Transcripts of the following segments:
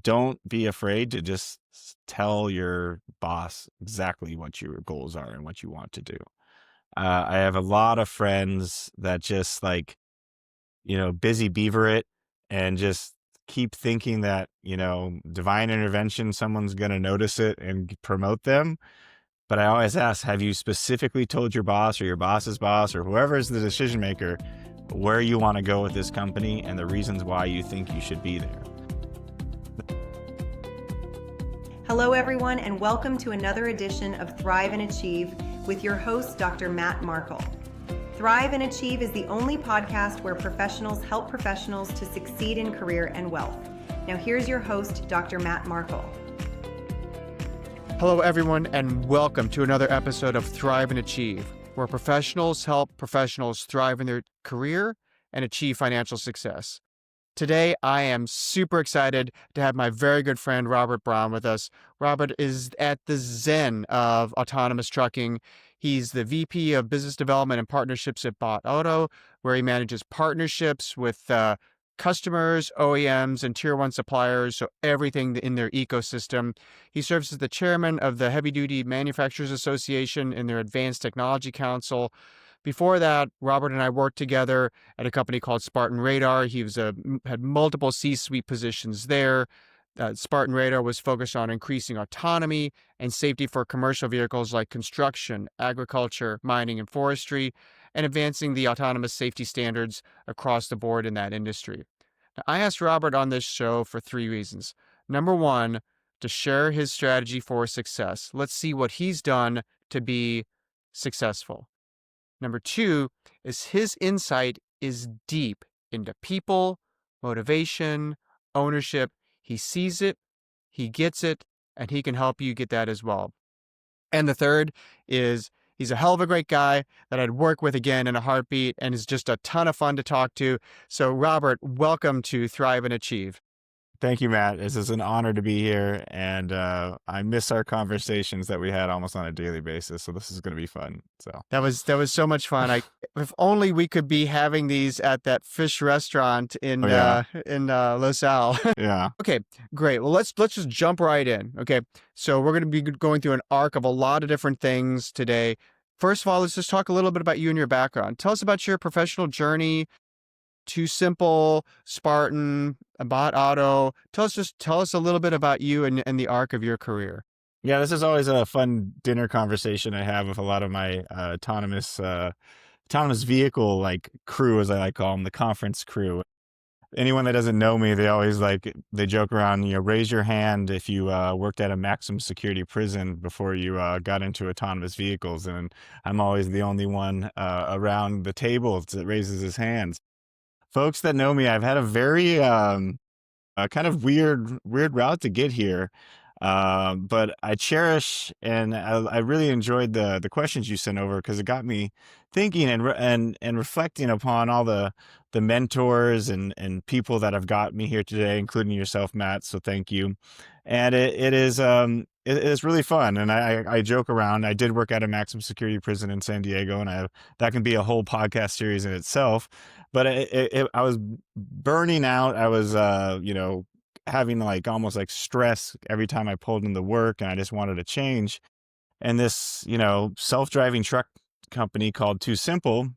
don't be afraid to just tell your boss exactly what your goals are and what you want to do. I have a lot of friends that just busy beaver it and just keep thinking that, divine intervention, someone's going to notice it and promote them. But I always ask, have you specifically told your boss or your boss's boss or whoever is the decision maker where you want to go with this company and the reasons why you think you should be there? Hello, everyone, and welcome to another edition of Thrive and Achieve with your host, Dr. Matt Markel. Thrive and Achieve is the only podcast where professionals help professionals to succeed in career and wealth. Now, here's your host, Dr. Matt Markel. Hello, everyone, and welcome to another episode of Thrive and Achieve, where professionals help professionals thrive in their career and achieve financial success. Today, I am super excited to have my very good friend, Robert Brown, with us. Robert is at the zen of autonomous trucking. He's the VP of Business Development and Partnerships at Bot Auto, where he manages partnerships with customers, OEMs, and Tier 1 suppliers, so everything in their ecosystem. He serves as the chairman of the Heavy Duty Manufacturers Association and their Advanced Technology Council. Before that, Robert and I worked together at a company called Spartan Radar. He had multiple C-suite positions there. Spartan Radar was focused on increasing autonomy and safety for commercial vehicles like construction, agriculture, mining, and forestry, and advancing the autonomous safety standards across the board in that industry. Now, I asked Robert on this show for three reasons. Number one, to share his strategy for success. Let's see what he's done to be successful. Number two is his insight is deep into people, motivation, ownership. He sees it, he gets it, and he can help you get that as well. And the third is he's a hell of a great guy that I'd work with again in a heartbeat and is just a ton of fun to talk to. So Robert, welcome to Thrive and Achieve. Thank you, Matt. This is an honor to be here, and I miss our conversations that we had almost on a daily basis. So this is going to be fun. So that was so much fun. If only we could be having these at that fish restaurant in LaSalle. Yeah. Okay, great. Well, let's just jump right in. Okay, so we're going to be going through an arc of a lot of different things today. First of all, let's just talk a little bit about you and your background. Tell us about your professional journey. Too Simple, Spartan, Bot Auto. Tell us a little bit about you and the arc of your career. Yeah, this is always a fun dinner conversation I have with a lot of my autonomous vehicle crew, as I like to call them, the conference crew. Anyone that doesn't know me, they joke around, raise your hand if you worked at a maximum security prison before you got into autonomous vehicles. And I'm always the only one around the table that raises his hands. Folks that know me, I've had a very kind of weird route to get here. But I cherish and I really enjoyed the questions you sent over because it got me thinking and reflecting upon all the mentors and people that have got me here today, including yourself, Matt. So thank you. And it is really fun. And I joke around. I did work at a maximum security prison in San Diego, and that can be a whole podcast series in itself. But I was burning out. I was having almost stress every time I pulled into work, and I just wanted to change. And this, self-driving truck company called Too Simple,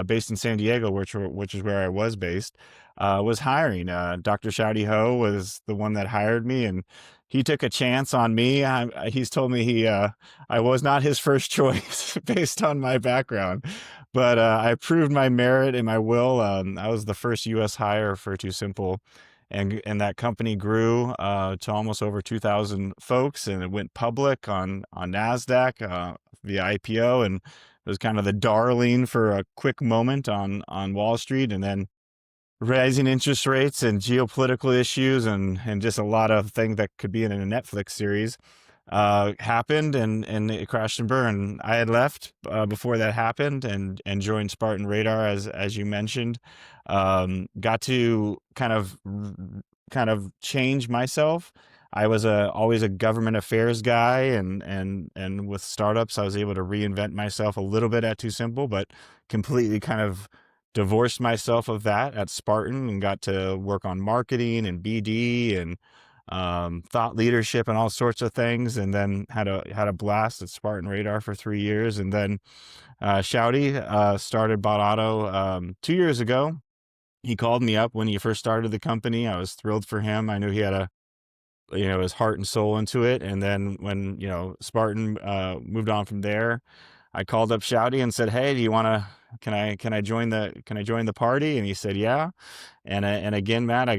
based in San Diego, which is where I was based, was hiring. Dr. Shouty Ho was the one that hired me, and he took a chance on me. He's told me I was not his first choice based on my background, but I proved my merit and my will. I was the first U.S. hire for Too Simple. And that company grew to almost over 2,000 folks, and it went public on NASDAQ via IPO, and it was kind of the darling for a quick moment on Wall Street. And then rising interest rates and geopolitical issues and just a lot of things that could be in a Netflix series happened, and it crashed and burned. I had left before that happened and joined Spartan Radar, as you mentioned. Got to kind of change myself. I was always a government affairs guy, and with startups, I was able to reinvent myself a little bit at Too Simple, but completely kind of divorced myself of that at Spartan and got to work on marketing and BD and thought leadership and all sorts of things, and then had a blast at Spartan Radar for 3 years, and then Shouty started Bot Auto 2 years ago. He called me up when he first started the company. I was thrilled for him. I knew he had his heart and soul into it. And then when Spartan moved on from there, I called up Shouty and said, "Hey, do you want to? Can I join the party?" And he said, "Yeah." And again, Matt, I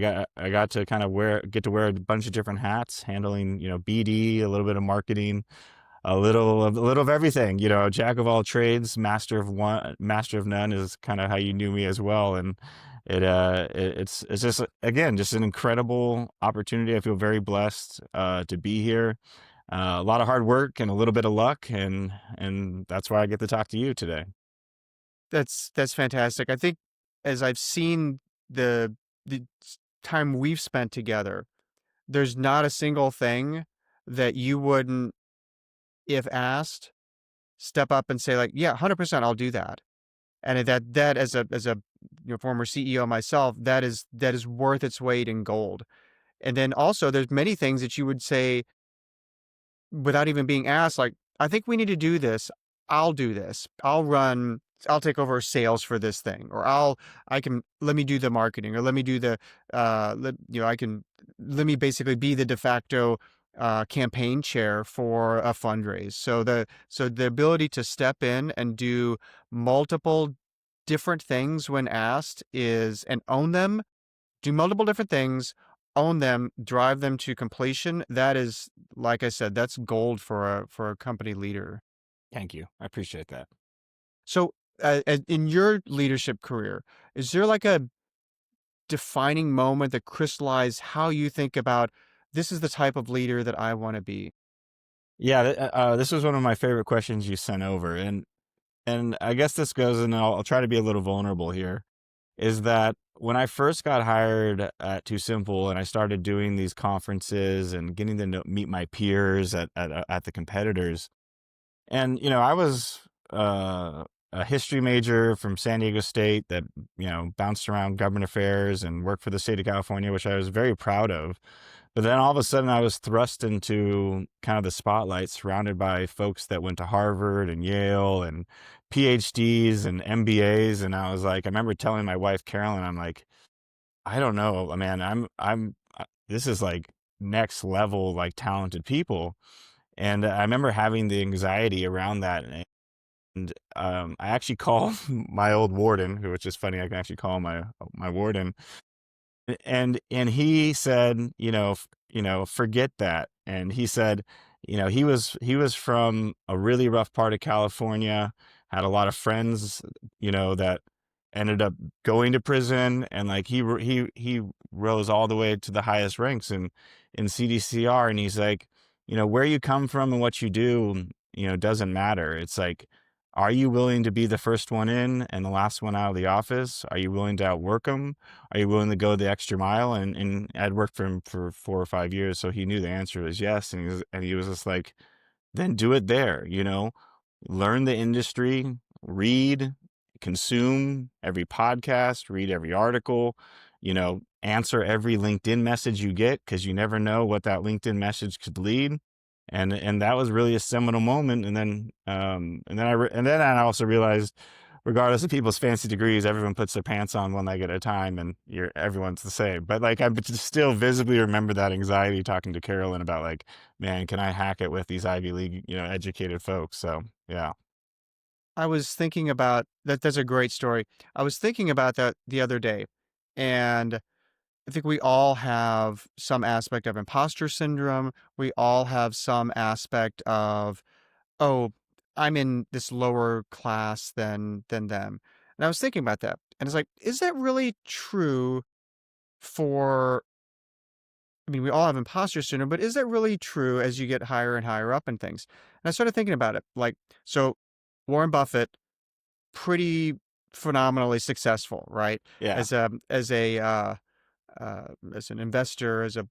got to kind of wear a bunch of different hats, handling BD, a little bit of marketing, a little of everything. Jack of all trades, master of one, master of none is kind of how you knew me as well. And it's just, again, just an incredible opportunity. I feel very blessed to be here. A lot of hard work and a little bit of luck, and that's why I get to talk to you today. That's fantastic. I think as I've seen the time we've spent together, there's not a single thing that you wouldn't, if asked, step up and say like, yeah, 100% I'll do that. And that as a former CEO myself, that is worth its weight in gold. And then also there's many things that you would say without even being asked, like, I think we need to do this. I'll do this. I'll take over sales for this thing, or let me do the marketing, or let me do the, let me basically be the de facto campaign chair for a fundraise. So the ability to step in and do multiple different things when asked and own them, do multiple different things, own them, drive them to completion. That is, like I said, that's gold for a company leader. Thank you. I appreciate that. So, in your leadership career, is there like a defining moment that crystallized how you think about this is the type of leader that I want to be? Yeah, this was one of my favorite questions you sent over, and I guess this goes, and I'll try to be a little vulnerable here. Is that when I first got hired at Too Simple, and I started doing these conferences and getting to meet my peers at the competitors, and I was a history major from San Diego State that bounced around government affairs and worked for the state of California, which I was very proud of. But then all of a sudden, I was thrust into kind of the spotlight, surrounded by folks that went to Harvard and Yale and PhDs and MBAs. And I was like, I remember telling my wife, Carolyn, I'm like, I don't know, man, this is like next level, like talented people. And I remember having the anxiety around that. And I actually called my old warden, who, which is funny, I can actually call my warden, and he said, forget that. And he said, he was from a really rough part of California, had a lot of friends, that ended up going to prison, and like he rose all the way to the highest ranks in CDCR. And he's like, where you come from and what you do, doesn't matter. It's like, are you willing to be the first one in and the last one out of the office? Are you willing to outwork them? Are you willing to go the extra mile? And I'd worked for him for 4 or 5 years, so he knew the answer was yes. And he was just like, then do it there. Learn the industry, read, consume every podcast, read every article, answer every LinkedIn message you get, because you never know what that LinkedIn message could lead. And that was really a seminal moment. And then I also realized, regardless of people's fancy degrees, everyone puts their pants on one leg at a time, and everyone's the same. But like, I still visibly remember that anxiety talking to Carolyn about like, man, can I hack it with these Ivy League, educated folks? So yeah. I was thinking about that. That's a great story. I was thinking about that the other day, and I think we all have some aspect of imposter syndrome. We all have some aspect of, oh, I'm in this lower class than them. And I was thinking about that. And it's like, is that really true for, I mean, we all have imposter syndrome, but is that really true as you get higher and higher up in things? And I started thinking about it. Like, so Warren Buffett, pretty phenomenally successful, right? Yeah. As an investor, as a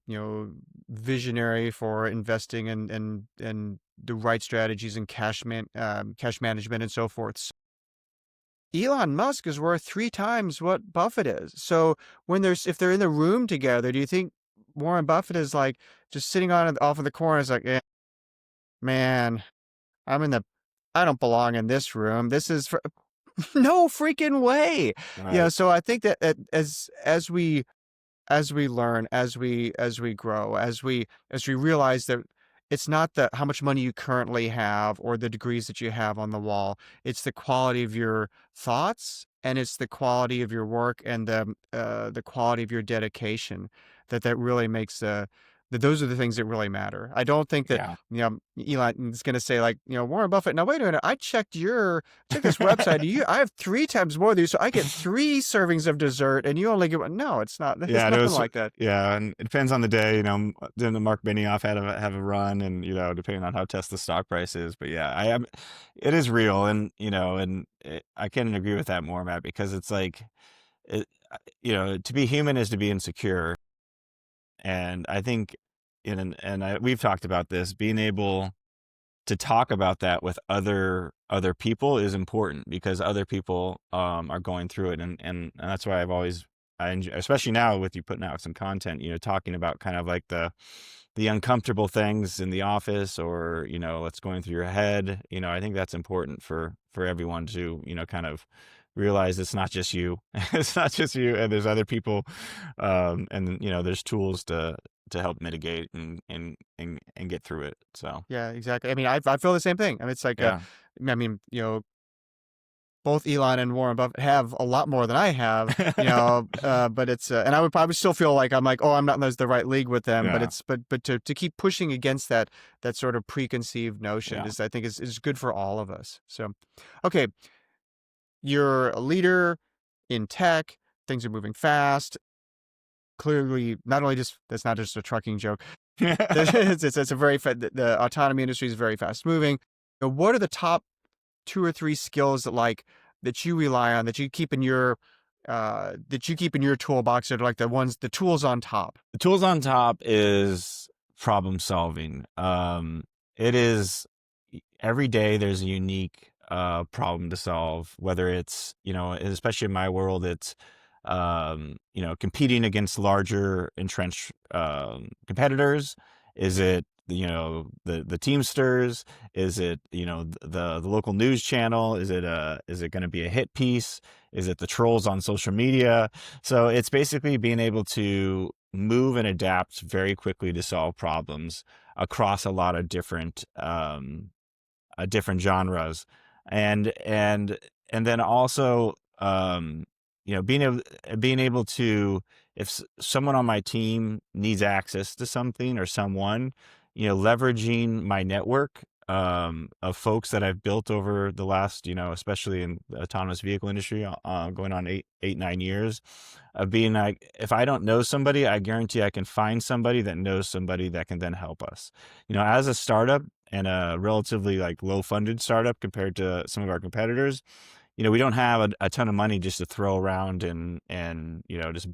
visionary for investing and the right strategies and cash management and so forth. So Elon Musk is worth 3 times what Buffett is. So if they're in the room together, do you think Warren Buffett is like just sitting on off in the corner. Is like, man, I'm in the, I don't belong in this room. This is for no freaking way. Right. So I think that as we learn, as we grow, as we realize that it's not the how much money you currently have or the degrees that you have on the wall. It's the quality of your thoughts, and it's the quality of your work, and the quality of your dedication that really makes that those are the things that really matter. I don't think that Yeah. Elon is going to say like Warren Buffett. Now wait a minute, I check this website. I have 3 times more than you, so I get 3 servings of dessert, and you only get one. No, it's not. There's Yeah, and it nothing was like that. yeah, and it depends on the day. Then the Mark Benioff had have a run, and depending on how Tesla stock price is. But yeah, I am. It is real, and I can't agree with that more, Matt, because it's like, it, to be human is to be insecure, and I think, we've talked about this, being able to talk about that with other people is important because other people are going through it, and that's why I enjoy, especially now with you putting out some content, talking about kind of like the uncomfortable things in the office, or what's going through your head. I think that's important for everyone to kind of realize it's not just you. It's not just you, and there's other people, and there's tools to help mitigate and get through it. So Yeah, exactly. I mean, I feel the same thing. I mean, it's like, yeah. I mean, both Elon and Warren Buffett have a lot more than I have, but it's, and I would probably still feel like I'm like, oh, I'm not in the right league with them, but Yeah. it's, but to keep pushing against that sort of preconceived notion Yeah. I think is good for all of us. So, okay, you're a leader in tech, things are moving fast. Clearly, not only just, that's not just a trucking joke. It's a very, the autonomy industry is very fast moving. What are the top 2 or 3 skills that you rely on, that you keep in your toolbox, that are like the tools on top? The tools on top is problem solving. It is every day there's a unique problem to solve, whether it's, especially in my world, it's, competing against larger entrenched competitors. Is it, the Teamsters? Is it, the local news channel? Is it going to be a hit piece? Is it the trolls on social media? So it's basically being able to move and adapt very quickly to solve problems across a lot of different genres, and then also, being able to, if someone on my team needs access to something or someone, leveraging my network of folks that I've built over the last, especially in the autonomous vehicle industry, going on 9 years, of being like, if I don't know somebody, I guarantee I can find somebody that knows somebody that can then help us. As a startup, and a relatively like low funded startup compared to some of our competitors, we don't have a ton of money just to throw around and just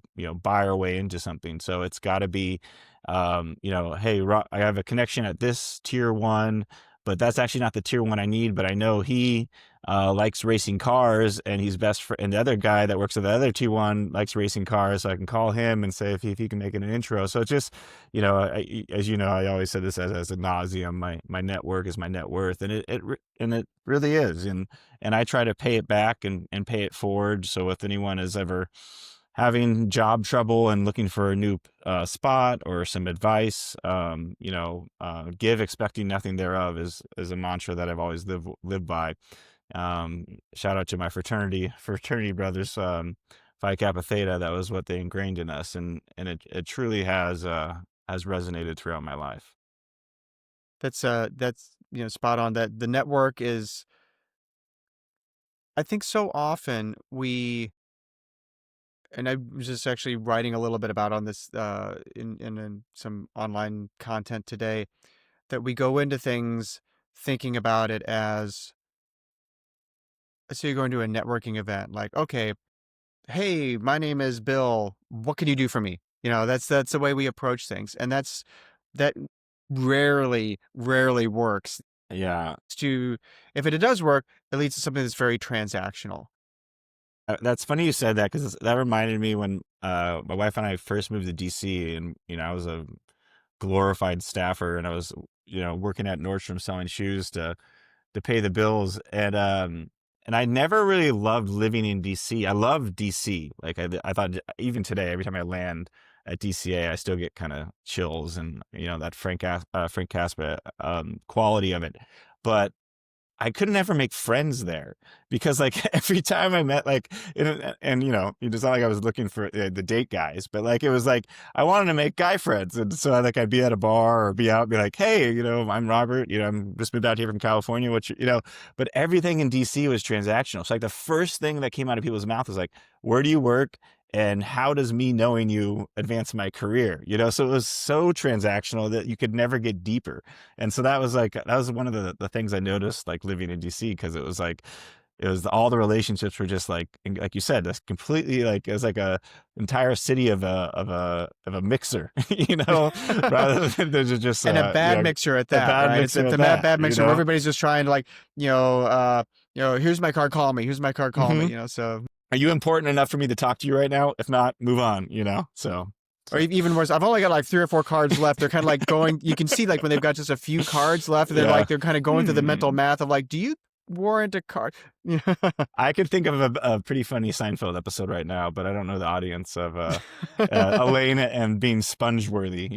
buy our way into something. So it's got to be, hey, I have a connection at this tier one, but that's actually not the tier one I need. But I know he likes racing cars, and he's best for, and the other guy that works at the other tier one likes racing cars, so I can call him and say if he can make it an intro. So it's just, as I always said this as a nauseum. My network is my net worth, and it really is, and I try to pay it back and pay it forward. So if anyone is ever having job trouble and looking for a new spot or some advice, give expecting nothing thereof is a mantra that I've always lived by. Shout out to my fraternity brothers, Phi Kappa Theta. That was what they ingrained in us, and it truly has resonated throughout my life. That's spot on. That the network is, I think so often and I was just actually writing a little bit about on this in some online content today, that we go into things thinking about it as, let's say you're going to a networking event, like, okay, hey, my name is Bill. What can you do for me? That's the way we approach things, and that rarely works. Yeah. If it does work, it leads to something that's very transactional. That's funny you said that because that reminded me when my wife and I first moved to DC, and I was a glorified staffer, and I was working at Nordstrom selling shoes to pay the bills, and I never really loved living in DC. I love DC. Like I thought even today, every time I land at DCA, I still get kind of chills, and that Frank Caspa quality of it. But I couldn't ever make friends there because like every time I met like and it's not like I was looking for the date guys, but like it was like I wanted to make guy friends, and so like I'd be at a bar or be out and be like, hey, I'm Robert, I'm just moved out here from California, but everything in DC was transactional. So like the first thing that came out of people's mouth was like, where do you work? And how does me knowing you advance my career? So it was so transactional that you could never get deeper. And so that was one of the things I noticed like living in DC, because it was like all the relationships were just like you said, that's completely like it was like a entire city of a mixer, rather than just And a bad mixture at a that, bad right? mixer It's at the that, bad mixture where everybody's just trying to like, here's my car, call me. Here's my car, call me. So. Are you important enough for me to talk to you right now? If not, move on. So. Or even worse, I've only got like 3 or 4 cards left. They're kind of like going, you can see like when they've got just a few cards left, they're kind of going through the mental math of like, do you warrant a card? I could think of a pretty funny Seinfeld episode right now, but I don't know the audience of Elaine and being sponge-worthy,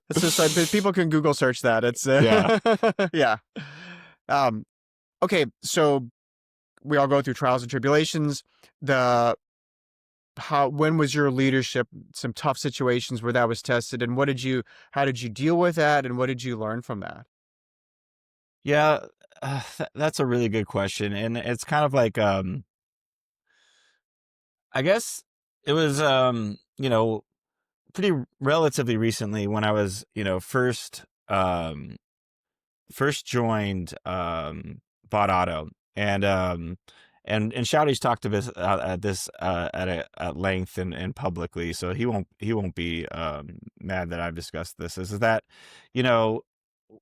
It's just like people can Google search that. It's Yeah. yeah. Okay, so we all go through trials and tribulations. When was your leadership, some tough situations where that was tested, and how did you deal with that, and what did you learn from that? Yeah, that's a really good question, and it's kind of like I guess it was pretty relatively recently when I was first joined Bot Auto, and Shouty's talked to this at length and publicly, so he won't be mad that I've discussed this. Is that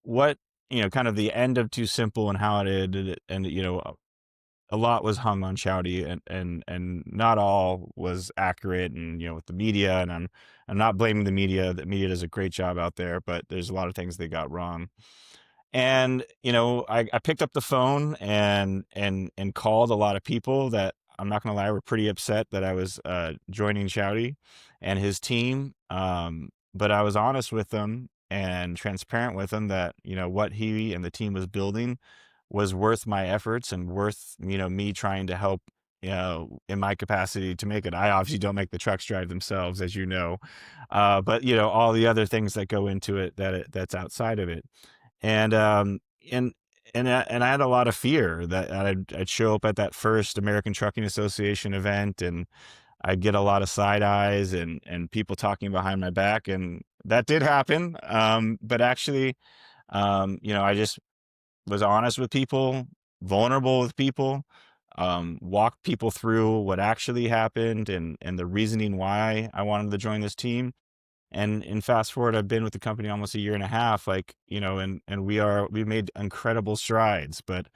what kind of the end of Too Simple and how it ended, and a lot was hung on Shouty, and not all was accurate, and with the media, and I'm not blaming the media. The media does a great job out there, but there's a lot of things they got wrong. And I picked up the phone and called a lot of people that, I'm not gonna lie, were pretty upset that I was joining Shouty and his team. But I was honest with them and transparent with them that what he and the team was building was worth my efforts and worth me trying to help in my capacity to make it. I obviously don't make the trucks drive themselves, as but all the other things that go into it that's outside of it. And I had a lot of fear that I'd show up at that first American Trucking Association event, and I'd get a lot of side eyes and people talking behind my back, and that did happen. But actually, I just was honest with people, vulnerable with people, walked people through what actually happened and the reasoning why I wanted to join this team. And fast forward, I've been with the company almost a year and a half, and we've made incredible strides. But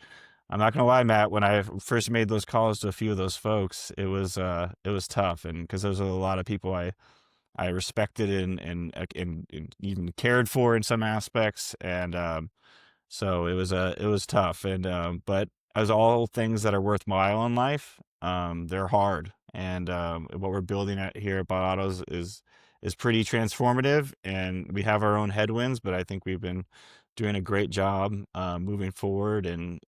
I'm not gonna lie, Matt, when I first made those calls to a few of those folks, it was tough, and because those are a lot of people I respected and even cared for in some aspects, and so it was tough, and but as all things that are worthwhile in life, they're hard, and what we're building at here at Bot Autos is pretty transformative, and we have our own headwinds, but I think we've been doing a great job moving forward, and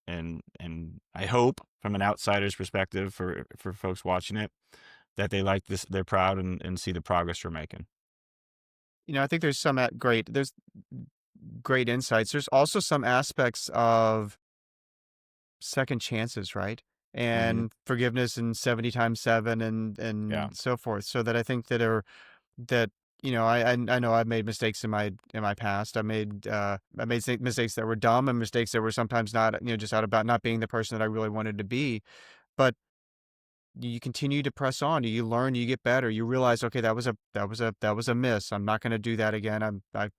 I hope from an outsider's perspective for folks watching it that they like this, they're proud and see the progress we're making. I think there's there's great insights. There's also some aspects of second chances, right? Hmm. And forgiveness and 70 times 7 Yeah. and so forth. So that I think that I know I've made mistakes in my past. I made mistakes that were dumb, and mistakes that were sometimes not, just out about not being the person that I really wanted to be. But you continue to press on. You learn, you get better. You realize, okay, that was a miss. I'm not going to do that again. I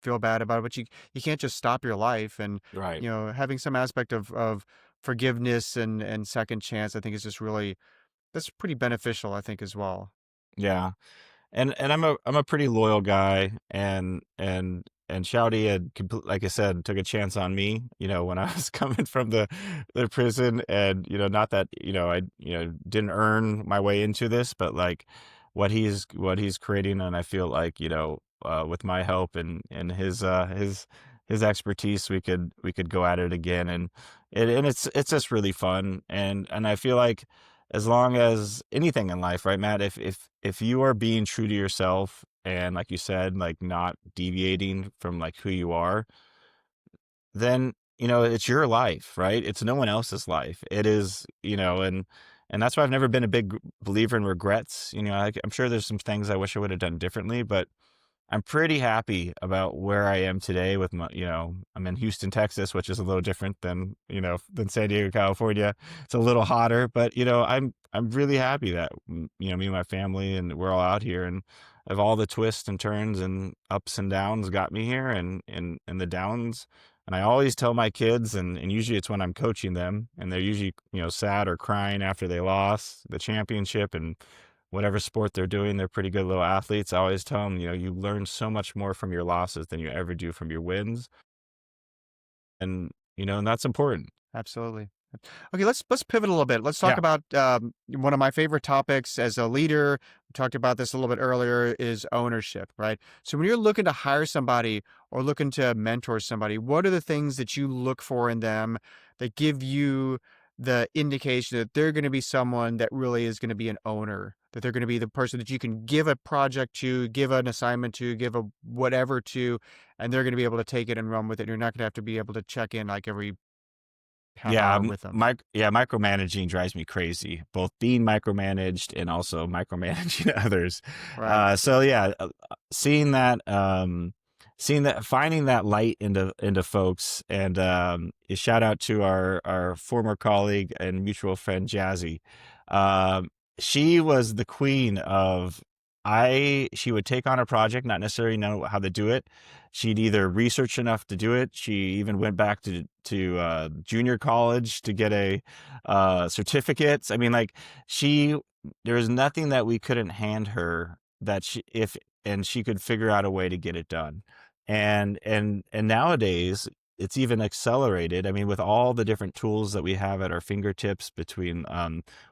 feel bad about it, but you can't just stop your life. And Right. having some aspect of forgiveness and second chance, I think is just really that's pretty beneficial, I think, as well. Yeah. And I'm a pretty loyal guy, and Shouty had like I said, took a chance on me, when I was coming from the prison, and not that I didn't earn my way into this, but like what he's creating, and I feel like with my help and his expertise, we could go at it again, and it's just really fun, and I feel like as long as anything in life, right, Matt? If you are being true to yourself and like you said, like not deviating from like who you are, then it's your life, right? It's no one else's life. It is, and that's why I've never been a big believer in regrets. I'm sure there's some things I wish I would have done differently, but I'm pretty happy about where I am today with I'm in Houston, Texas, which is a little different than San Diego, California. It's a little hotter, but I'm really happy that me and my family and we're all out here, and of all the twists and turns and ups and downs got me here, and the downs. And I always tell my kids, and usually it's when I'm coaching them, and they're usually sad or crying after they lost the championship, and whatever sport they're doing, they're pretty good little athletes. I always tell them, you learn so much more from your losses than you ever do from your wins. And that's important. Absolutely. Okay, let's pivot a little bit. Let's talk Yeah. about one of my favorite topics as a leader. We talked about this a little bit earlier is ownership, right? So when you're looking to hire somebody or looking to mentor somebody, what are the things that you look for in them that give you the indication that they're going to be someone that really is going to be an owner, that they're going to be the person that you can give a project to, give an assignment to, give a whatever to, and they're going to be able to take it and run with it. You're not going to have to be able to check in like every half Yeah, hour with them. micromanaging drives me crazy. Both being micromanaged and also micromanaging others. Right. So yeah, seeing that, finding that light into folks, and a shout out to our former colleague and mutual friend Jazzy. Um, she was the queen of. She would take on a project, not necessarily know how to do it. She'd either research enough to do it. She even went back to junior college to get a certificates. I mean, like she, there was nothing that we couldn't hand her that and she could figure out a way to get it done. And nowadays it's even accelerated. I mean, with all the different tools that we have at our fingertips between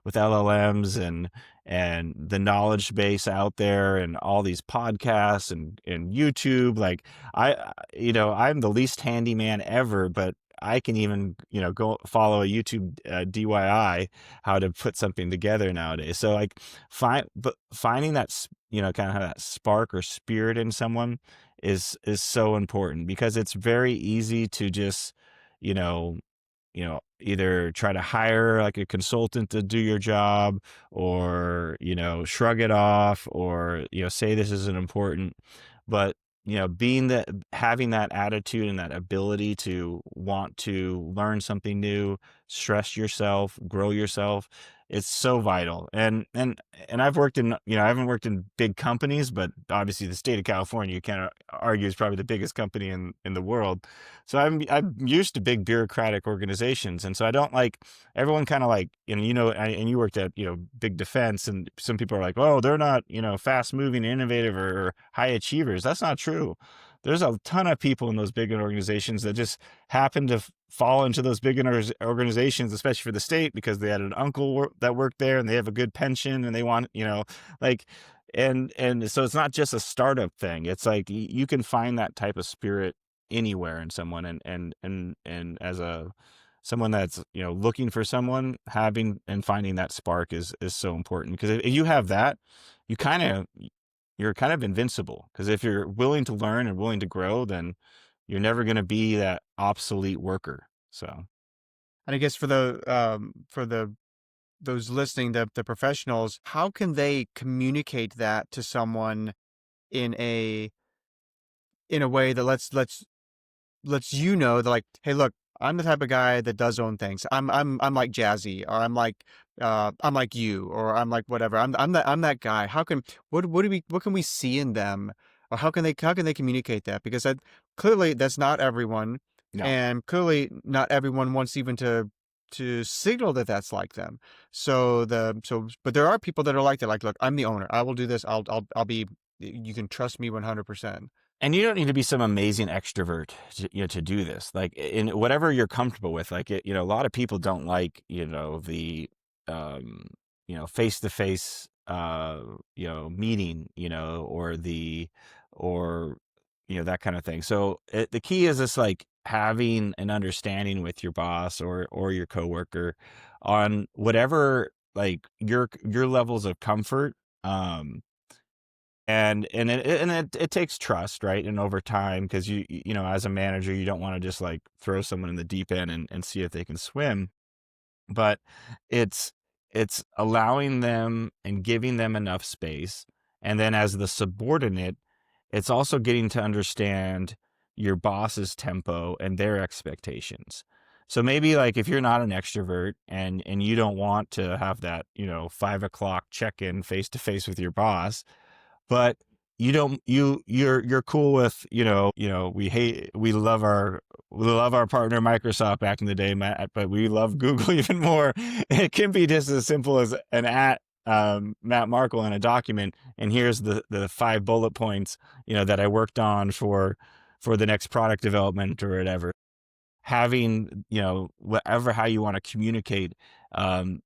with LLMs and the knowledge base out there and all these podcasts and YouTube. Like I'm the least handy man ever, but I can even, go follow a YouTube DIY how to put something together nowadays. So like finding that, kind of that spark or spirit in someone is so important, because it's very easy to just, you know, either try to hire like a consultant to do your job, or, shrug it off, or, say this isn't important. But, having that attitude and that ability to want to learn something new, stress yourself, grow yourself, it's so vital. And I've worked in, I haven't worked in big companies, but obviously the state of California, you can't argue, is probably the biggest company in the world. So I'm used to big bureaucratic organizations, and so I don't like everyone kind of like, and you worked at big defense, and some people are like, oh, they're not fast moving, innovative, or high achievers. That's not true. There's a ton of people in those big organizations that just happen to fall into those big organizations, especially for the state, because they had an uncle that worked there, and they have a good pension, and they want like. And so it's not just a startup thing. It's like you can find that type of spirit anywhere in someone, and as a someone that's looking for someone, having and finding that spark is so important, because if you have that, you kind of you're kind of invincible, because if you're willing to learn and willing to grow, then you're never going to be that obsolete worker. So And I guess for the those listening, the professionals, how can they communicate that to someone in a way that lets that like, hey, look, I'm the type of guy that does own things. I'm like Jazzy, or I'm like you, or I'm like whatever. I'm that guy. What can we see in them, or how can they communicate that? Because clearly that's not everyone, no. and clearly not everyone wants even to to signal that that's like them. But there are people that are like that. Like, look, I'm the owner. I will do this. I'll be. You can trust me 100%. And you don't need to be some amazing extrovert to do this. Like in whatever you're comfortable with. Like a lot of people don't like the um, face to face meeting or that kind of thing. So the key is just like having an understanding with your boss or your coworker on whatever like your levels of comfort. And it takes trust, right? And over time, because as a manager, you don't want to just like throw someone in the deep end and see if they can swim. But it's it's allowing them and giving them enough space. And then as the subordinate, it's also getting to understand your boss's tempo and their expectations. So maybe like if you're not an extrovert and you don't want to have that, 5 o'clock check-in face to face with your boss, but you don't you're cool with we love our partner Microsoft back in the day, Matt, but we love Google even more. It can be just as simple as an at Matt Markel in a document, and here's the 5 bullet points that I worked on for the next product development or whatever. Having whatever how you want to communicate um,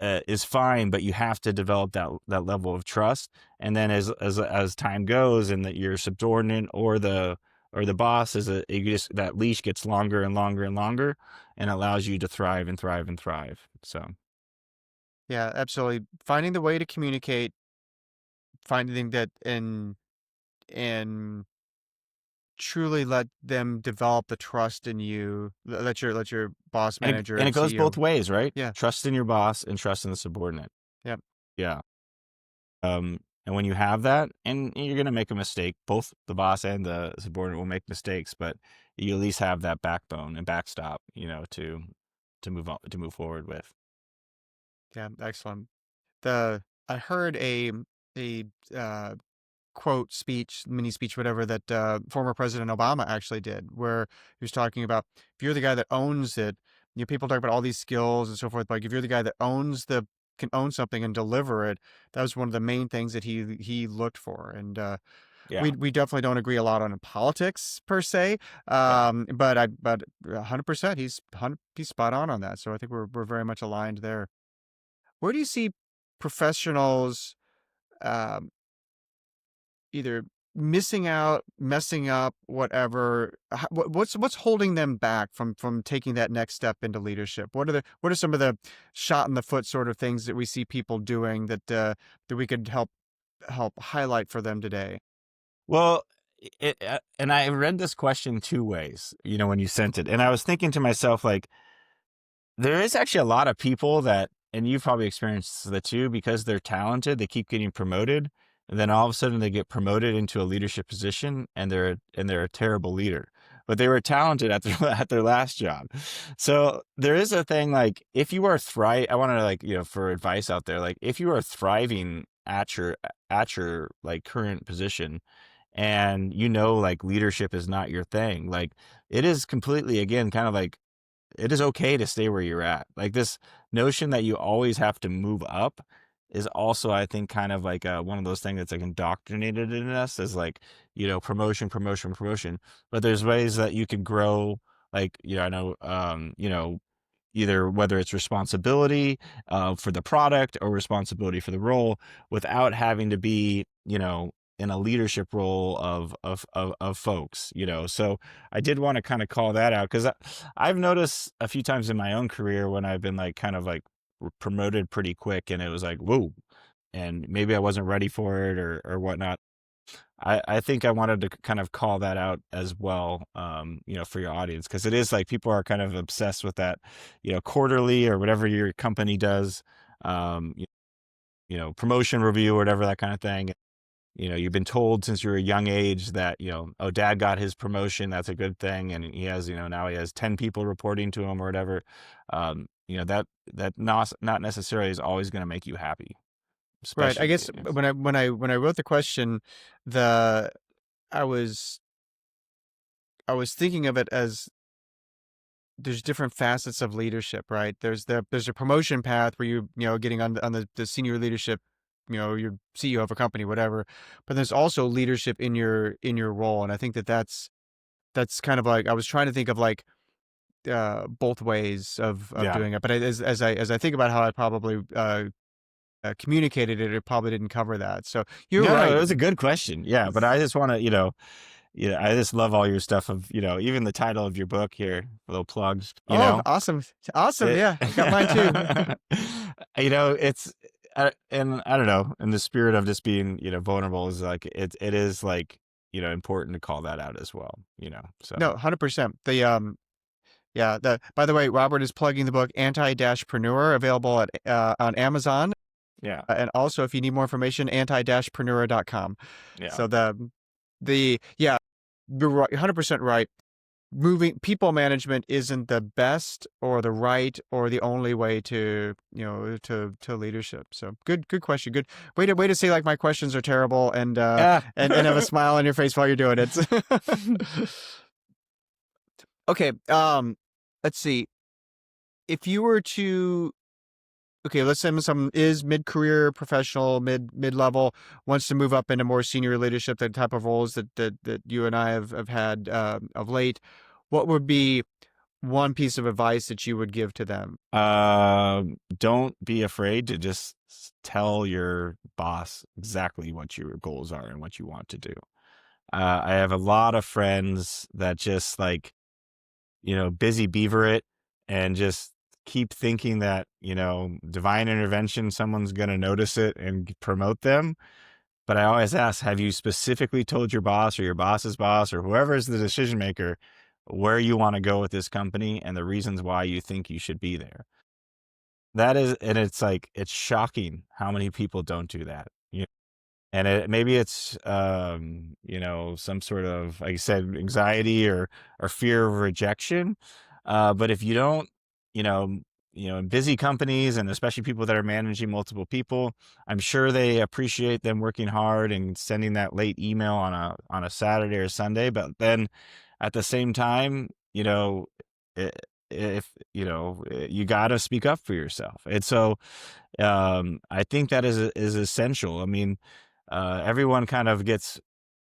is fine, but you have to develop that level of trust. And then as time goes, and that your subordinate or the boss that leash gets longer and longer and longer, and allows you to thrive and thrive and thrive. So Yeah, absolutely. Finding the way to communicate, finding that and truly let them develop the trust in you. Let your boss, and it, manager, and it and goes both CEO. ways, right? Yeah. Trust in your boss and trust in the subordinate. Yep. Yeah. And when you have that, and you're going to make a mistake, both the boss and the subordinate will make mistakes, but you at least have that backbone and backstop, to move forward with. Yeah. Excellent. I heard a quote speech, mini speech, whatever, that former President Obama actually did, where he was talking about if you're the guy that owns it, people talk about all these skills and so forth, but like if you're the guy that can own something and deliver it, that was one of the main things that he looked for. And Yeah. we definitely don't agree a lot on politics per se, Yeah. but 100% he's spot on that. So I think we're very much aligned there. Where do you see professionals um, either missing out, messing up, whatever? What's holding them back from taking that next step into leadership? What are some of the shot in the foot sort of things that we see people doing that we could help highlight for them today? Well, and I read this question two ways, when you sent it. And I was thinking to myself, like, there is actually a lot of people that, and you've probably experienced that too, because they're talented, they keep getting promoted, and then all of a sudden they get promoted into a leadership position, and they're a terrible leader. But they were talented at their at their last job. So there is a thing like if you are I want to like for advice out there, like if you are thriving at your like current position, and like leadership is not your thing, like it is completely again kind of like it is okay to stay where you're at. Like this notion that you always have to move up is also, I think, kind of like one of those things that's like indoctrinated in us as like, promotion, promotion, promotion. But there's ways that you can grow. Like, I know, either whether it's responsibility for the product or responsibility for the role without having to be, in a leadership role of folks, so I did want to kind of call that out because I've noticed a few times in my own career when I've been like kind of like promoted pretty quick and it was like whoa, and maybe I wasn't ready for it or whatnot. I think I wanted to kind of call that out as well, for your audience, because it is like people are kind of obsessed with that, quarterly or whatever your company does, um, promotion review or whatever, that kind of thing. You've been told since you're a young age that, oh, dad got his promotion. That's a good thing. And he has, now he has 10 people reporting to him or whatever. That not necessarily is always going to make you happy, Right. I especially, guess when I wrote the question, the I was I was thinking of it as there's different facets of leadership, right? There's a promotion path where getting on the senior leadership, you're CEO of a company, whatever. But there's also leadership in your role, and I think that's kind of like, I was trying to think of like both ways of Yeah. doing it. But as I think about how I probably communicated it, it probably didn't cover that. So you're No, no, it right. was a good question. Yeah, but I just want to, I just love all your stuff of, even the title of your book here, little plugs, Oh, awesome, awesome. it, Yeah, I got mine too. it's, and I don't know, in the spirit of just being, vulnerable is like, it is like, important to call that out as well, so No, 100%. Yeah. By the way, Robert is plugging the book Anti-Preneur, available at on Amazon, yeah, and also if you need more information, anti-preneur.com. yeah. So yeah, you're right, 100% right. Moving people management isn't the best or the right or the only way to to leadership. So good question. Good way to say like my questions are terrible and Yeah. and have a smile on your face while you're doing it. Okay, let's see. If you were to, okay, let's say someone is mid-career professional, mid-level, wants to move up into more senior leadership, the type of roles that you and I have had of late, what would be one piece of advice that you would give to them? Don't be afraid to just tell your boss exactly what your goals are and what you want to do. I have a lot of friends that just like, busy beaver it and just keep thinking that, divine intervention, someone's going to notice it and promote them. But I always ask, have you specifically told your boss or your boss's boss or whoever is the decision maker where you want to go with this company and the reasons why you think you should be there? That is, and it's like, it's shocking how many people don't do that. And maybe it's, some sort of, like I said, anxiety or fear of rejection. But if you don't, you know, in busy companies and especially people that are managing multiple people, I'm sure they appreciate them working hard and sending that late email on a Saturday or Sunday. But then at the same time, i- if you got to speak up for yourself. And so I think that is essential. I mean, everyone kind of gets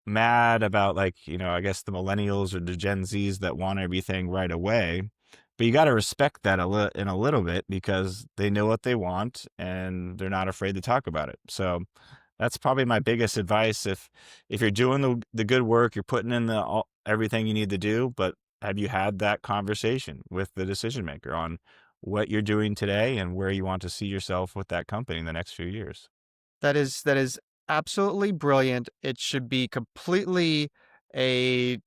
mad about, like, I guess the millennials or the Gen Zs that want everything right away. But you got to respect that in a little bit because they know what they want and they're not afraid to talk about it. So that's probably my biggest advice. If you're doing the good work, you're putting in everything you need to do, but have you had that conversation with the decision maker on what you're doing today and where you want to see yourself with that company in the next few years? That is absolutely brilliant. It should be completely a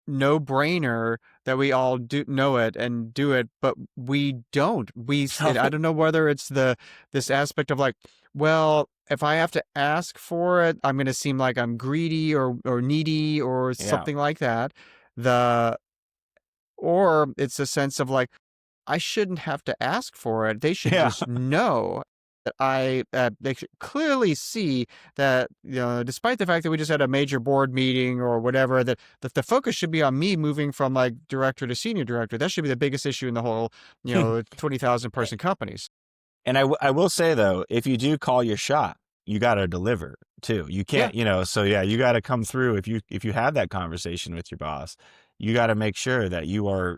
no-brainer that we all do know it and do it, but we don't. I don't know whether it's this aspect of like, well, if I have to ask for it, I'm going to seem like I'm greedy or needy or Yeah. something like that. The or it's a sense of like, I shouldn't have to ask for it. They should Yeah. just know that they should clearly see that, despite the fact that we just had a major board meeting or whatever, that the focus should be on me moving from like director to senior director. That should be the biggest issue in the whole, 20,000 person companies. And I will say though, if you do call your shot, you got to deliver too. You Yeah. can't, so yeah, you got to come through. If you have that conversation with your boss, you got to make sure that you are,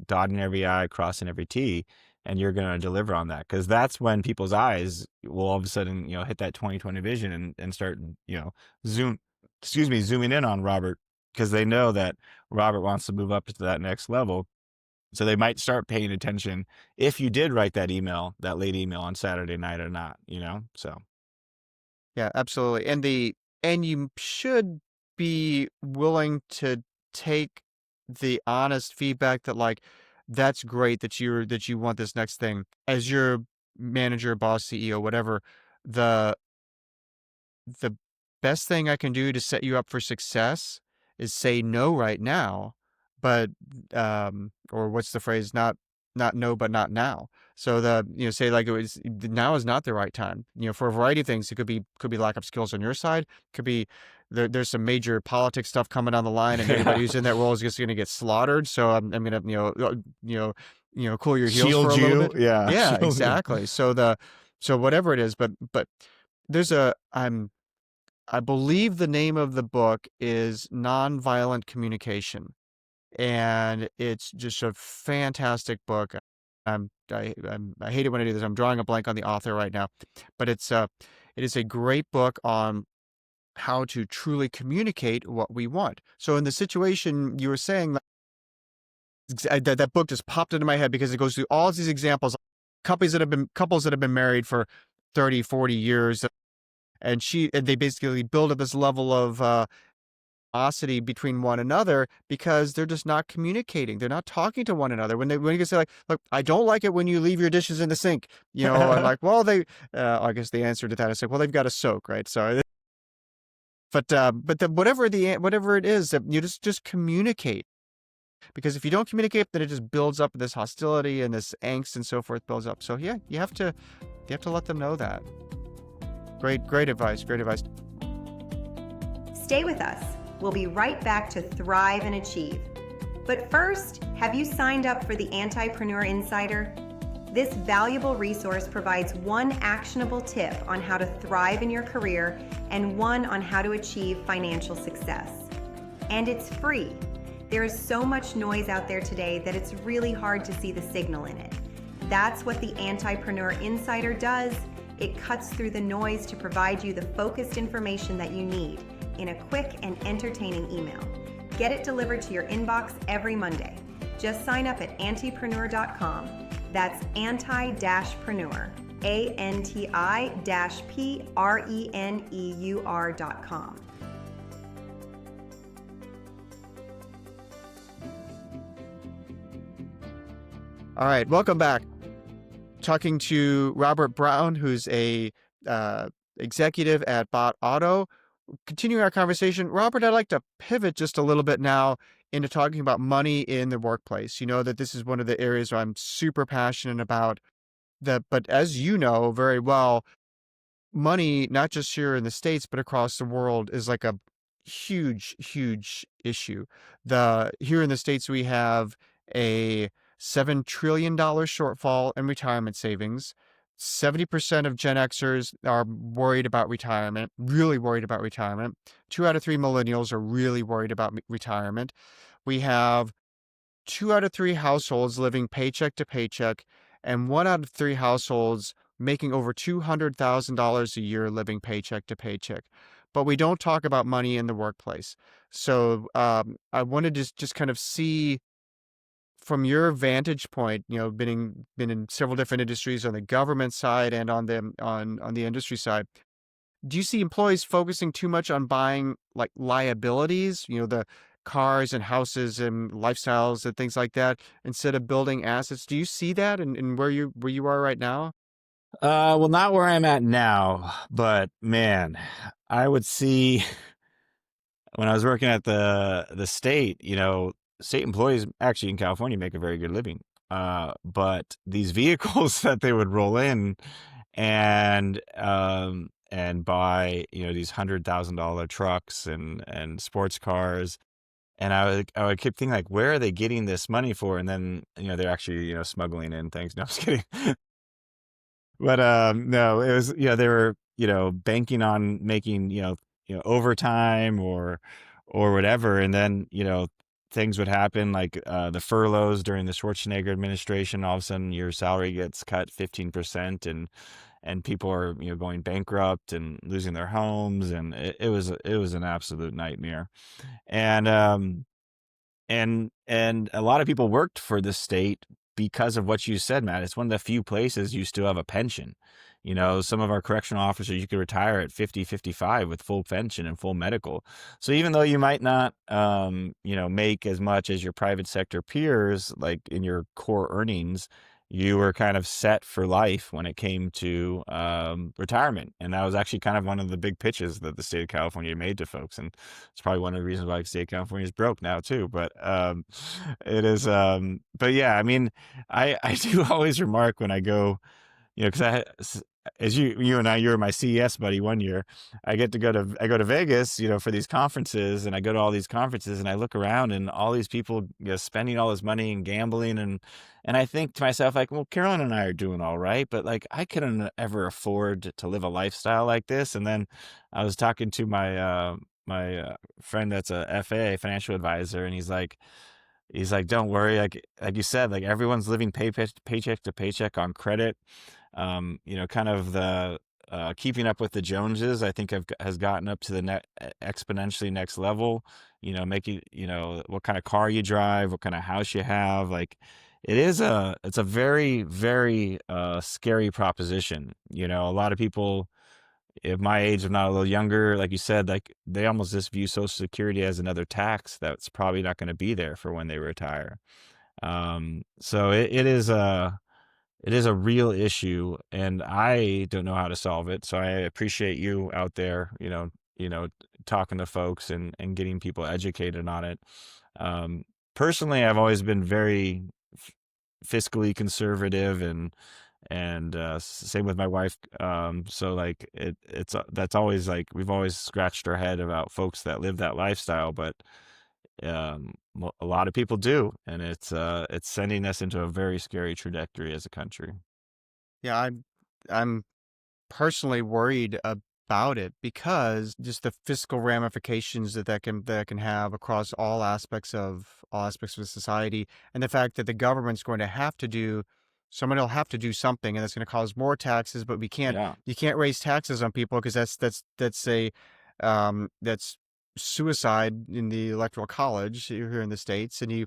dotting every I, crossing every T, and you're going to deliver on that. Cause that's when people's eyes will all of a sudden, hit that 2020 vision and start, zooming in on Robert, because they know that Robert wants to move up to that next level. So they might start paying attention if you did write that email, that late email on Saturday night or not, So Yeah, absolutely. And you should be willing to take the honest feedback that like, that's great that you want this next thing as your manager, boss, CEO, whatever. The the best thing I can do to set you up for success is say no right now, but or what's the phrase? Not no, but not now. So say like, it was, now is not the right time. For a variety of things. It could be lack of skills on your side. Could be there's some major politics stuff coming down the line, and anybody Yeah. who's in that role is just going to get slaughtered. So I'm going to, cool your heels for Shield a little you. bit. Yeah. Yeah, Shield you. exactly. So whatever it is, but there's I believe the name of the book is Nonviolent Communication, and it's just a fantastic book. I hate it when I do this. I'm drawing a blank on the author right now, but it is a great book on how to truly communicate what we want. So in the situation you were saying, that book just popped into my head because it goes through all of these examples, couples that have been married for 30, 40 years, and they basically build up this level of animosity between one another because they're just not communicating. They're not talking to one another. When you can say like, "Look, I don't like it when you leave your dishes in the sink," and like, well, I guess the answer to that is like, well, they've got to soak, right? So, whatever it is, that you just communicate. Because if you don't communicate, then it just builds up this hostility and this angst and so forth builds up. So yeah, you have to let them know that. Great advice. Great advice. Stay with us. We'll be right back to Thrive and Achieve. But first, have you signed up for the Anti-Preneur Insider? This valuable resource provides one actionable tip on how to thrive in your career and one on how to achieve financial success. And it's free. There is so much noise out there today that it's really hard to see the signal in it. That's what the Anti-Preneur Insider does. It cuts through the noise to provide you the focused information that you need in a quick and entertaining email. Get it delivered to your inbox every Monday. Just sign up at antipreneur.com. That's anti-preneur, ANTI-PRENEUR.com. All right, welcome back. Talking to Robert Brown, who's a executive at Bot Auto. Continuing our conversation, Robert, I'd like to pivot just a little bit now into talking about money in the workplace. You know that this is one of the areas where I'm super passionate about. But as you know very well, money, not just here in the States, but across the world, is like a huge, huge issue. Here in the States, we have a $7 trillion shortfall in retirement savings. 70% of Gen Xers are worried about retirement, really worried about retirement. 2 out of 3 millennials are really worried about retirement. We have 2 out of 3 households living paycheck to paycheck, and 1 out of 3 households making over $200,000 a year living paycheck to paycheck. But we don't talk about money in the workplace. So I wanted to just kind of see from your vantage point, been in several different industries on the government side and on the industry side. Do you see employees focusing too much on buying like liabilities, the cars and houses and lifestyles and things like that, instead of building assets? Do you see that in where you are right now? Well, not where I'm at now, but man, I would see when I was working at the state, state employees actually in California make a very good living. But these vehicles that they would roll in and buy, these $100,000 trucks and sports cars. And I would keep thinking like, where are they getting this money for? And then, they're actually, smuggling in things. No, I'm just kidding. But no, it was, they were, banking on making, overtime or whatever. And then, things would happen like the furloughs during the Schwarzenegger administration. All of a sudden your salary gets cut 15% and people are, going bankrupt and losing their homes. And it was an absolute nightmare. And a lot of people worked for the state because of what you said, Matt. It's one of the few places you still have a pension. Some of our correctional officers, you could retire at 50, 55 with full pension and full medical. So even though you might not, make as much as your private sector peers, like in your core earnings, you were kind of set for life when it came to retirement. And that was actually kind of one of the big pitches that the state of California made to folks. And it's probably one of the reasons why the state of California is broke now too. But it is, but yeah, I mean, I do always remark when I go, because as you and you were my CES buddy one year. I go to Vegas, for these conferences, and I go to all these conferences, and I look around, and all these people, spending all this money and gambling, and I think to myself, like, well, Carolyn and I are doing all right, but like I couldn't ever afford to live a lifestyle like this. And then I was talking to my friend that's a FA, financial advisor, and he's like, don't worry, like you said, like everyone's living paycheck to paycheck on credit. Kind of the keeping up with the Joneses, I think has gotten up to the exponentially next level. Making, what kind of car you drive, what kind of house you have. Like it's a very, very scary proposition. A lot of people at my age, if not a little younger, like you said, like they almost just view Social Security as another tax that's probably not going to be there for when they retire. So it is a real issue, and I don't know how to solve it. So I appreciate you out there, talking to folks and getting people educated on it. Personally, I've always been very fiscally conservative, and same with my wife. So like that's always like we've always scratched our head about folks that live that lifestyle, but a lot of people do, and it's sending us into a very scary trajectory as a country. Yeah, I'm personally worried about it because just the fiscal ramifications that can have across all aspects of society, and the fact that the government's going to have to do somebody will have to do something, and that's going to cause more taxes. But Yeah. you can't raise taxes on people because that's suicide in the electoral college here in the States. And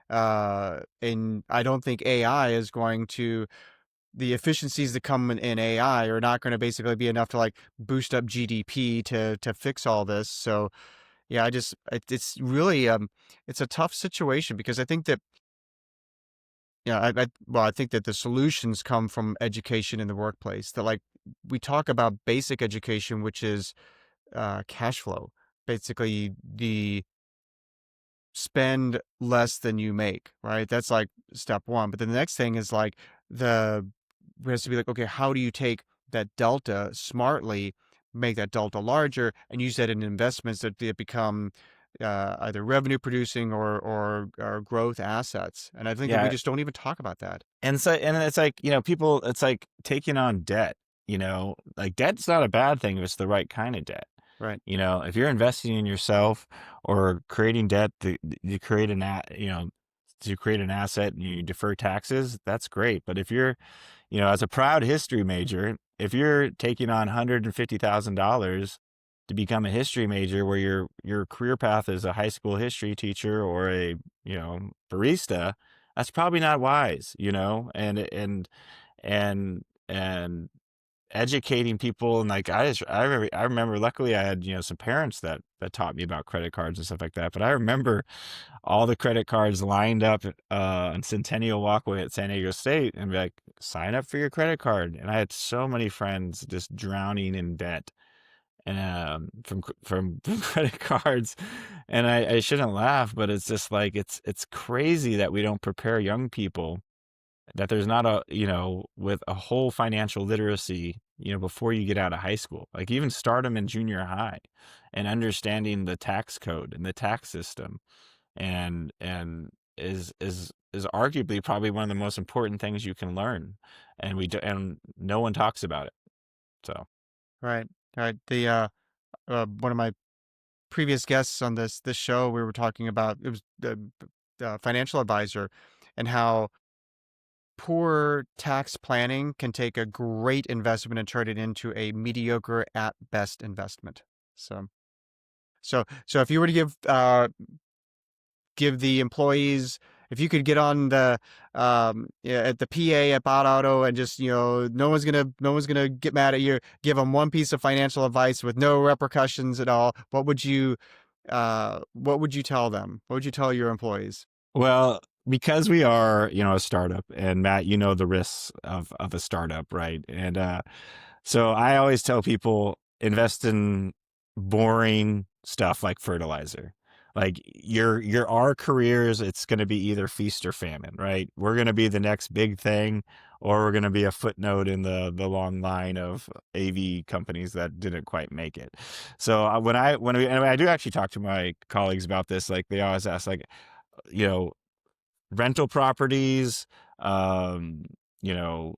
I don't think AI is going to the efficiencies that come in AI are not going to basically be enough to like boost up GDP to fix all this. So yeah, it's really it's a tough situation because I think that I think that the solutions come from education in the workplace. That like we talk about basic education, which is cash flow, basically the spend less than you make, right? That's like step one. But then the next thing is like we has to be like, okay, how do you take that delta smartly, make that delta larger, and use that in investments that become either revenue producing or growth assets? And I think that we Yeah. just don't even talk about that. And it's like, people, it's like taking on debt, like debt's not a bad thing if it's the right kind of debt. Right. If you're investing in yourself or creating debt to create to create an asset and you defer taxes, that's great. But if you're, as a proud history major, if you're taking on $150,000 to become a history major where your career path is a high school history teacher or a, barista, that's probably not wise, and educating people. And like I remember luckily I had some parents that taught me about credit cards and stuff like that. But I remember all the credit cards lined up on Centennial Walkway at San Diego State, and be like, sign up for your credit card. And I had so many friends just drowning in debt and from credit cards. And I shouldn't laugh, but it's just like it's crazy that we don't prepare young people, that there's not with a whole financial literacy, before you get out of high school. Like even start them in junior high and understanding the tax code and the tax system, and is arguably probably one of the most important things you can learn. And and no one talks about it. So Right. Right. The one of my previous guests on this show, we were talking about it was the financial advisor and how poor tax planning can take a great investment and turn it into a mediocre at best investment. So if you were to give the employees, if you could get on the at the PA at Bot Auto and just no one's gonna get mad at you, give them one piece of financial advice with no repercussions at all, what would you tell them? What would you tell your employees? well, because we are, a startup, and Matt, the risks of a startup, right? And so I always tell people, invest in boring stuff like fertilizer. Like our careers, it's going to be either feast or famine, right? We're going to be the next big thing, or we're going to be a footnote in the long line of AV companies that didn't quite make it. So and I do actually talk to my colleagues about this, like they always ask, like, you know, rental properties, um, you know,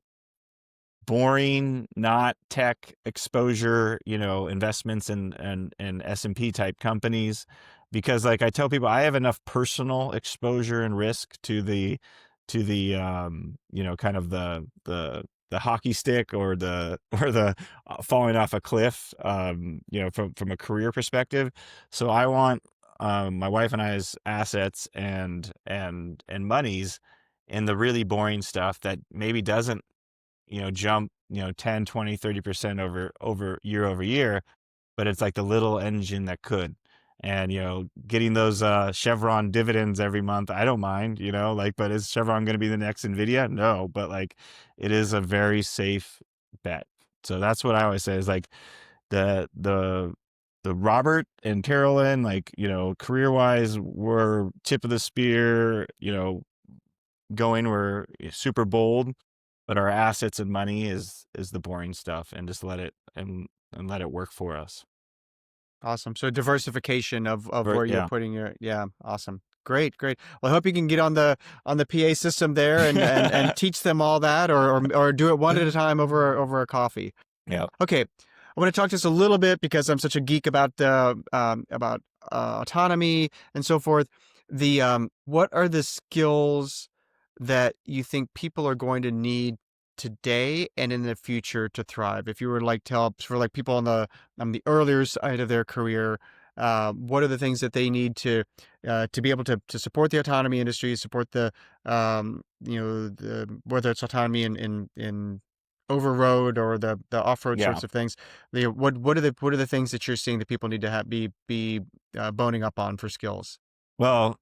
boring, not tech exposure, investments in S&P type companies. Because like I tell people, I have enough personal exposure and risk to the kind of the hockey stick or the or the falling off a cliff, from a career perspective. So I want my wife and I's assets and monies in the really boring stuff that maybe doesn't jump 10, 20, 30% over year, but it's like the little engine that could. And getting those Chevron dividends every month, I don't mind, like, but is Chevron going to be the next Nvidia? No, but like it is a very safe bet. So that's what I always say is like the Robert and Carolyn, like, career wise, we're tip of the spear, we're super bold, but our assets and money is the boring stuff, and just let it work for us. Awesome. So diversification of Right, where you're yeah. putting your, yeah, awesome. Great, great. Well, I hope you can get on the PA system there and teach them all that, or do it one at a time over a coffee. Yeah. Okay, I want to talk just a little bit because I'm such a geek about autonomy and so forth. What are the skills that you think people are going to need today and in the future to thrive? If you were like to help for like people on the earlier side of their career, what are the things that they need to be able to support the autonomy industry, support the whether it's autonomy in over road or the off road Yeah. sorts of things. What are the things that you're seeing that people need to be boning up on for skills? Well,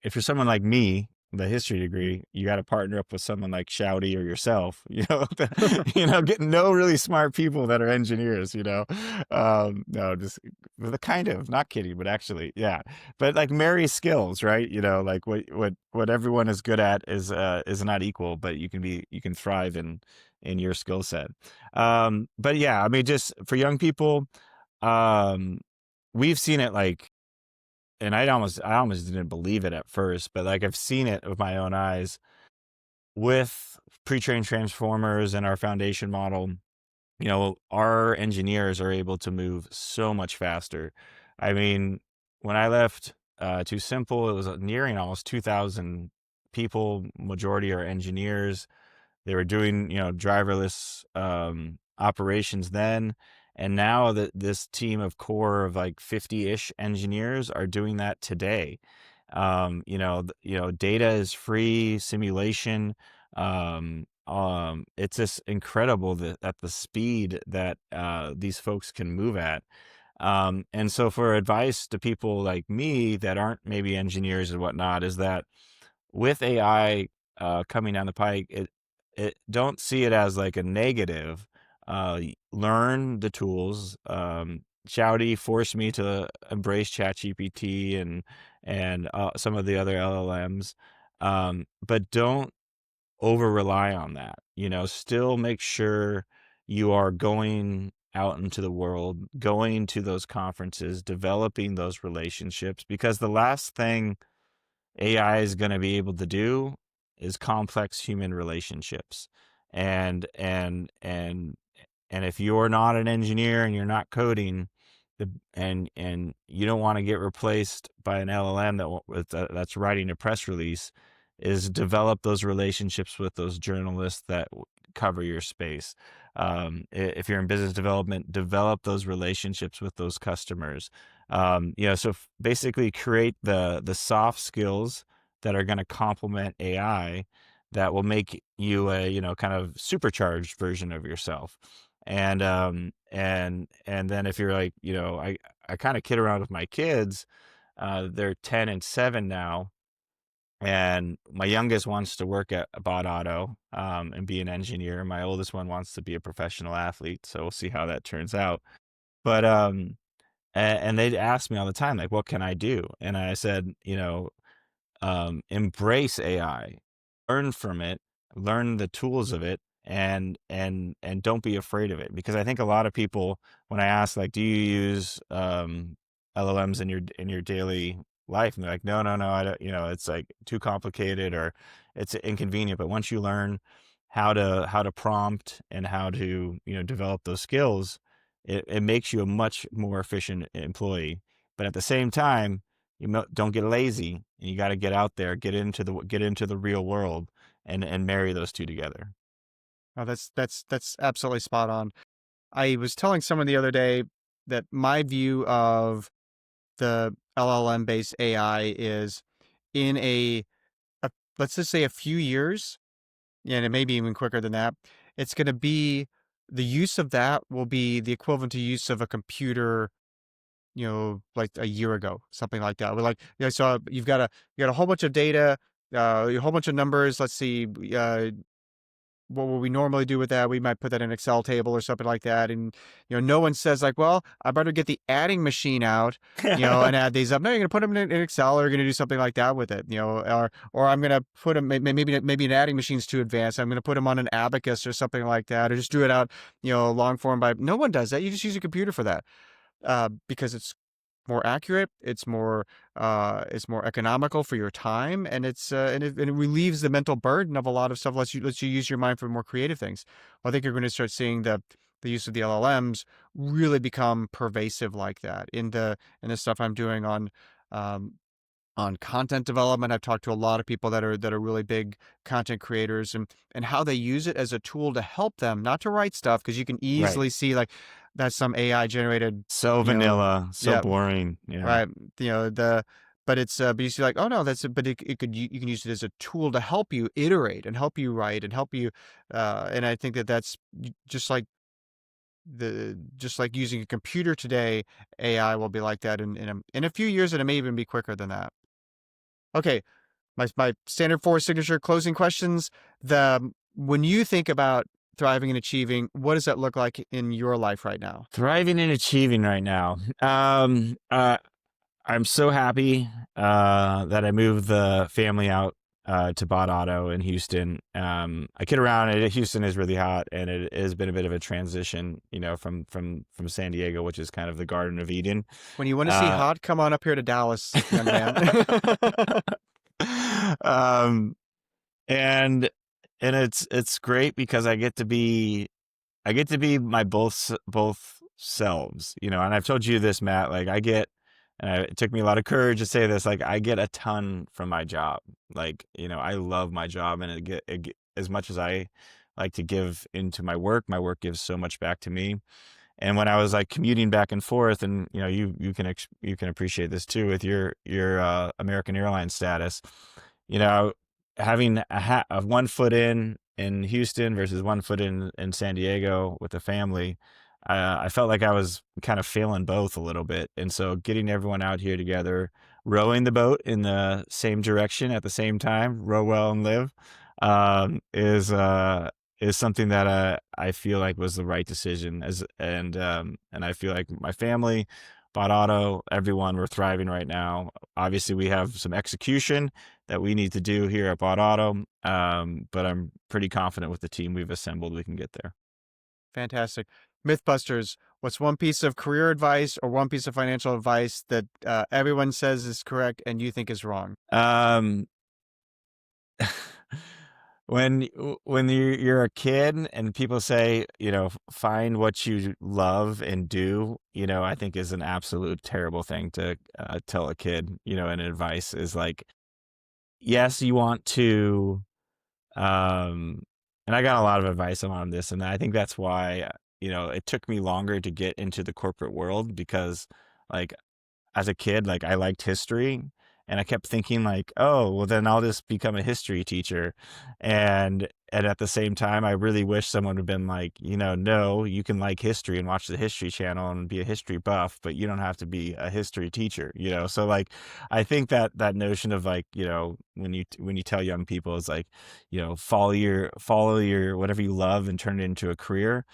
if you're someone like me, the history degree, you got to partner up with someone like Shouty or yourself, getting no really smart people that are engineers, no, just the kind of, not kidding, but actually, yeah. But like marry skills, right? Like what everyone is good at is not equal, but you can thrive in your skill set. But yeah, I mean, just for young people, um, we've seen it like, and I almost didn't believe it at first, but like I've seen it with my own eyes with pre-trained transformers and our foundation model. Our engineers are able to move so much faster. I mean, when I left Too Simple, it was nearing almost 2,000 people. Majority are engineers. They were doing, driverless operations then. And now this team of core of like 50-ish engineers are doing that today. Data is free, simulation. It's just incredible at the speed that these folks can move at. And so for advice to people like me that aren't maybe engineers and whatnot, is that with AI coming down the pike, it don't see it as like a negative. Learn the tools. Shouty forced me to embrace ChatGPT and some of the other LLMs, but don't over rely on that. Still make sure you are going out into the world, going to those conferences, developing those relationships, because the last thing AI is going to be able to do is complex human relationships. And if you're not an engineer and you're not coding, and you don't want to get replaced by an LLM that's writing a press release, is develop those relationships with those journalists that cover your space. If you're in business development, develop those relationships with those customers. So basically create the soft skills that are going to complement AI, that will make you a, kind of supercharged version of yourself. And then if you're like, I kind of kid around with my kids. They're 10 and 7 now. And my youngest wants to work at Bot Auto, and be an engineer. My oldest one wants to be a professional athlete. So we'll see how that turns out. But And they'd ask me all the time, like, what can I do? And I said, embrace AI, learn from it, learn the tools of it, and don't be afraid of it. Because I think a lot of people, when I ask, like, do you use LLMs in your daily life, and they're like, no, no, no, I don't. It's like too complicated or it's inconvenient. But once you learn how to prompt and how to develop those skills, it makes you a much more efficient employee. But at the same time, don't get lazy, and you got to get out there, get into the real world, and marry those two together. Oh, that's absolutely spot on. I was telling someone the other day that my view of the LLM based AI is in a let's just say a few years, and it may be even quicker than that. It's going to be the use of that will be the equivalent to use of a computer, like a year ago, something like that. We're like, so you got a whole bunch of data, a whole bunch of numbers. Let's see, what would we normally do with that? We might put that in an Excel table or something like that. And, no one says like, well, I better get the adding machine out, and add these up. No, you're going to put them in Excel, or you're going to do something like that with it, or I'm going to put them, maybe an adding machine's too advanced. I'm going to put them on an abacus or something like that, or just do it out, long form no one does that. You just use a computer for that, because it's more accurate, it's more economical for your time, and it relieves the mental burden of a lot of stuff. Lets you use your mind for more creative things. Well, I think you're going to start seeing the use of the LLMs really become pervasive like that in the stuff I'm doing um, on content development. I've talked to a lot of people that are really big content creators, and how they use it as a tool to help them, not to write stuff, because you can Right. easily see like that's some AI generated, So you know, vanilla, so yeah, boring. Yeah. right. But but you see like, oh no, but you can use it as a tool to help you iterate and help you write and help you, and I think that's just like just like using a computer today, AI will be like that in a few years, and it may even be quicker than that. Okay, my standard four signature closing questions. When you think about thriving and achieving, what does that look like in your life right now? Thriving and achieving right now. I'm so happy that I moved the family out to Bot Auto in Houston. I kid around. Houston is really hot, and it has been a bit of a transition, from San Diego, which is kind of the Garden of Eden. When you want to see Uh, hot, come on up here to Dallas, young man. um, and it's great because I get to be my both selves, and I've told you this, Matt, like it took me a lot of courage to say this, like I get a ton from my job. Like, I love my job, and as much as I like to give into my work gives so much back to me. And when I was like commuting back and forth, and you can appreciate this too with your American Airlines status, you know, having of one foot in Houston versus one foot in San Diego with the family, I felt like I was kind of failing both a little bit. And so getting everyone out here together, rowing the boat in the same direction at the same time, row well and live, um, is uh, is something that I feel like was the right decision. And I feel like my family, Bot Auto, everyone, we're thriving right now. Obviously, we have some execution that we need to do here at Bot Auto, but I'm pretty confident with the team we've assembled, we can get there. Fantastic. Mythbusters, what's one piece of career advice or one piece of financial advice that everyone says is correct and you think is wrong? Um, when you're a kid and people say, find what you love and do, I think is an absolute terrible thing to tell a kid. And advice is like, yes, you want to, um, and I got a lot of advice on this, and I think that's why, it took me longer to get into the corporate world because, like, as a kid, like I liked history, and I kept thinking like, oh, well then I'll just become a history teacher. And at the same time, I really wish someone had been like, no, you can like history and watch the History Channel and be a history buff, but you don't have to be a history teacher. So like, I think that notion of like, when you tell young people is like, follow your whatever you love and turn it into a career.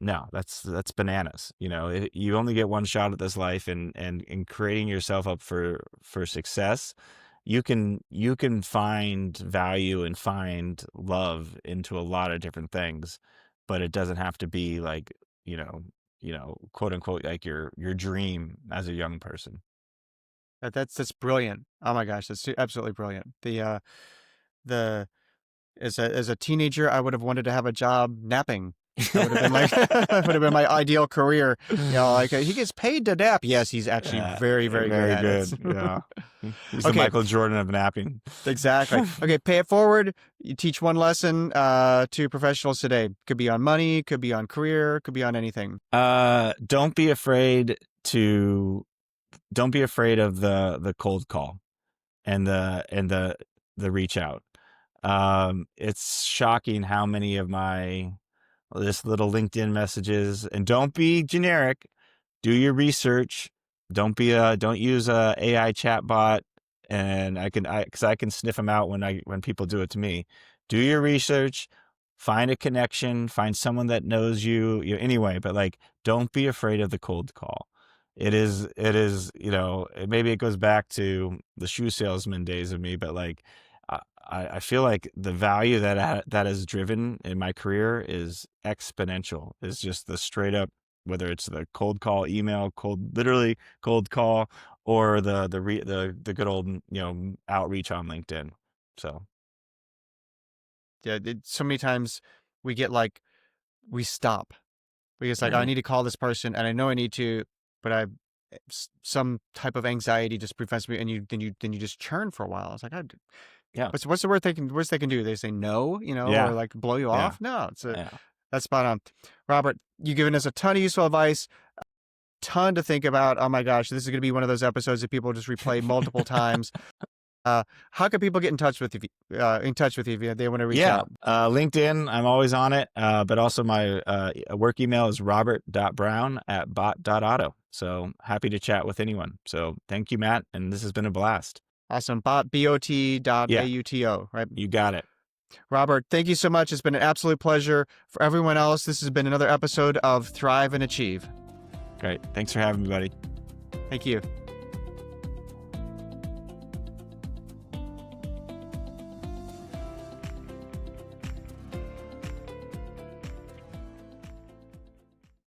No, that's bananas. You only get one shot at this life, and in creating yourself up for success, you can find value and find love into a lot of different things, but it doesn't have to be like, you know, quote unquote, like your dream as a young person. That's brilliant. Oh my gosh, that's absolutely brilliant. The as a teenager, I would have wanted to have a job napping. That would have been like that would have been my ideal career. Like he gets paid to nap. Yes, he's actually Yeah, very, very good very at it. good. Yeah. He's the Okay, Michael Jordan of napping. exactly. Okay, pay it forward. You teach one lesson to professionals today. Could be on money, could be on career, could be on anything. Don't be afraid to don't be afraid of the cold call and the reach out. It's shocking how many of my just little LinkedIn messages, and don't be generic. Do your research. Don't use a AI chatbot, and because I can sniff them out when people do it to me. Do your research, find a connection, find someone that knows you anyway, but like, don't be afraid of the cold call. Maybe it goes back to the shoe salesman days of me, but like, I feel like the value that has driven in my career is exponential. Is just the straight up, whether it's the cold call, email, literally cold call, or the good old outreach on LinkedIn. So Yeah, so many times we get like we stop. We just like, oh, I right. need to call this person, and I know I need to, but some type of anxiety just prevents me, and you just churn for a while. It's like, Yeah, what's the worst they can do? They say no, or yeah, like blow you yeah, off? No, yeah. that's spot on. Robert, you've given us a ton of useful advice, ton to think about. Oh my gosh, this is going to be one of those episodes that people just replay multiple times. How can people get in touch with you? If they want to reach Yeah, out? LinkedIn, I'm always on it, but also my work email is robert.brown@bot.auto. So happy to chat with anyone. So thank you, Matt, and this has been a blast. Awesome. Yeah, bot.auto, right? you got it. Robert, thank you so much. It's been an absolute pleasure. For everyone else, this has been another episode of Thrive and Achieve. Great. Thanks for having me, buddy. Thank you.